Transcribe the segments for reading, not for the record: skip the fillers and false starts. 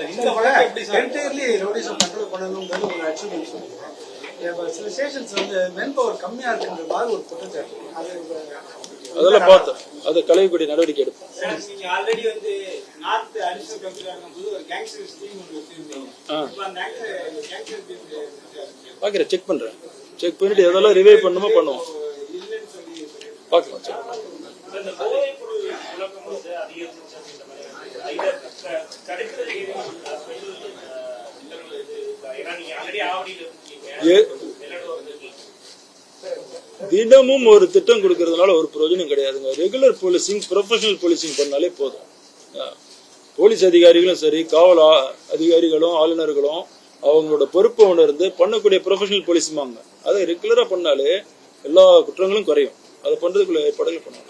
Entirely rowdyism control பண்ணணுங்கிறது ஒரு achievement சொல்லுங்க. சில ஸ்டேஷன்ஸ் வந்து மென் பவர் கம்மியா இருக்குன்ற மாதிரி ஒரு குற்றச்சாட்டு, அதெல்லாம் பார்த்தோம். அதை களையக்கூடிய நடவடிக்கை எடுப்போம். நீங்க ஆல்ரெடி வந்து நார்த் அடிஷனல் கமிஷனர் இருக்கும்போது ஒரு கேங்ஸ்டர் ஸ்கீம் ஒன்று வச்சிருந்தீங்க. இப்போ அந்த கேங்ஸ்டர் பார்க்குறேன், செக் பண்ணுறேன். செக் பண்ணிட்டு எதெல்லாம் ரிவைவ் பண்ணுமோ பண்ணுவோம். இல்லைன்னு சொல்லி பார்க்கலாம், செக் பண்ணுவோம். இந்த போதைப் பொருள் புழக்கம் வந்து அதிகரிச்சு தினமும் ஒரு திட்டம் கொடுக்கறதுனால ஒரு பிரயோஜனம் கிடையாதுங்க. ரெகுலர் போலீசிங், ப்ரொஃபஷனல் போலீசிங் பண்ணாலே போதும். போலீஸ் அதிகாரிகளும் சரி, காவல் அதிகாரிகளும் ஆளுநர்களும் அவங்களோட பொறுப்பை உணர்ந்து பண்ணக்கூடிய ப்ரொஃபஷனல் போலீஸுமாங்க. அதை ரெகுலரா பண்ணாலே எல்லா குற்றங்களும் குறையும். அதை பண்றதுக்குள்ள ஏற்பாடுகள் பண்ணுவாங்க.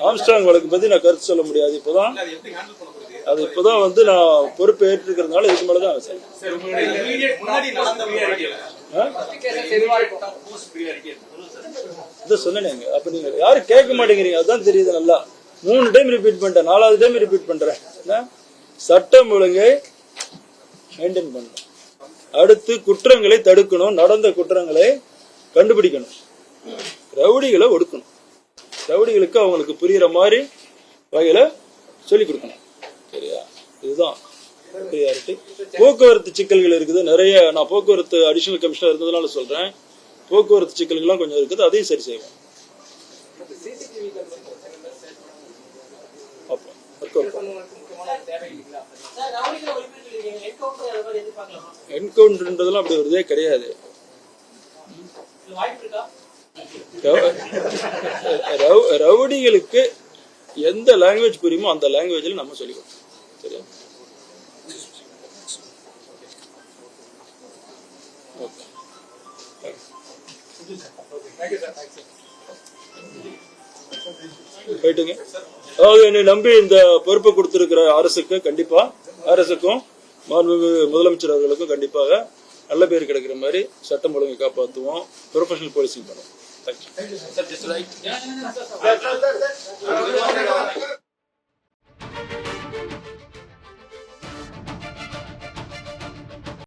ஆம்ஸ்ட்ராங் வழக்கு பத்தி நான் கருத்து சொல்ல முடியாது. இப்பதான் வந்து நான் பொறுப்பு ஏற்றிருக்கிறதுனால இதுக்கு மேலதான் சொன்னேங்க. அப்ப நீங்க யாரும் கேட்க மாட்டேங்கிறீங்க, அதுதான் தெரியுது. நல்லா 3 டைம் ரிப்பீட் பண்ணிட்டேன், 4வது டைம் ரிப்பீட் பண்றேன். சட்டம் ஒழுங்கை மெயின்டைன் பண்ணணும். அடுத்து குற்றங்களை தடுக்கணும், நடந்த குற்றங்களை கண்டுபிடிக்கணும், ரவுடிகளை ஒடுக்கணும். ரவுடிகளுக்கு அவங்களுக்கு புரியுற மாதிரி வகையில சொல்லிக் கொடுக்கணும். சரியா? இதுதான் ப்ரியாரிட்டி. போக்குவரத்து சிக்கல்கள் இருக்குது நிறைய. நான் போக்குவரத்து அடிஷனல் கமிஷனர் இருந்ததுனால சொல்றேன். போக்குவரத்து சிக்கல்கள்லாம் கொஞ்சம் இருக்குது, அதையும் சரி செய்வோம். என்கவுண்டர்ன்றதெல்லாம் அப்படி ஒரு இதே கிடையாது. ரவுடிகளுக்கு எந்த லாங்குவேஜ் புரியுமோ அந்த லாங்குவேஜ்ல நம்ம சொல்லிக் கொடுக்கணும். சரியா? போயிட்டுங்க. அதாவது என்னை நம்பி இந்த பொறுப்பை கொடுத்திருக்கிற அரசுக்கு கண்டிப்பா, அரசுக்கும் முதலமைச்சர் அவர்களுக்கும் கண்டிப்பாக நல்ல பேர் கிடைக்கிற மாதிரி சட்டம் ஒழுங்கை காப்பாற்றுவோம், ப்ரொஃபஷனல் போலீசிங் பண்ணுவோம். தேங்க்யூ.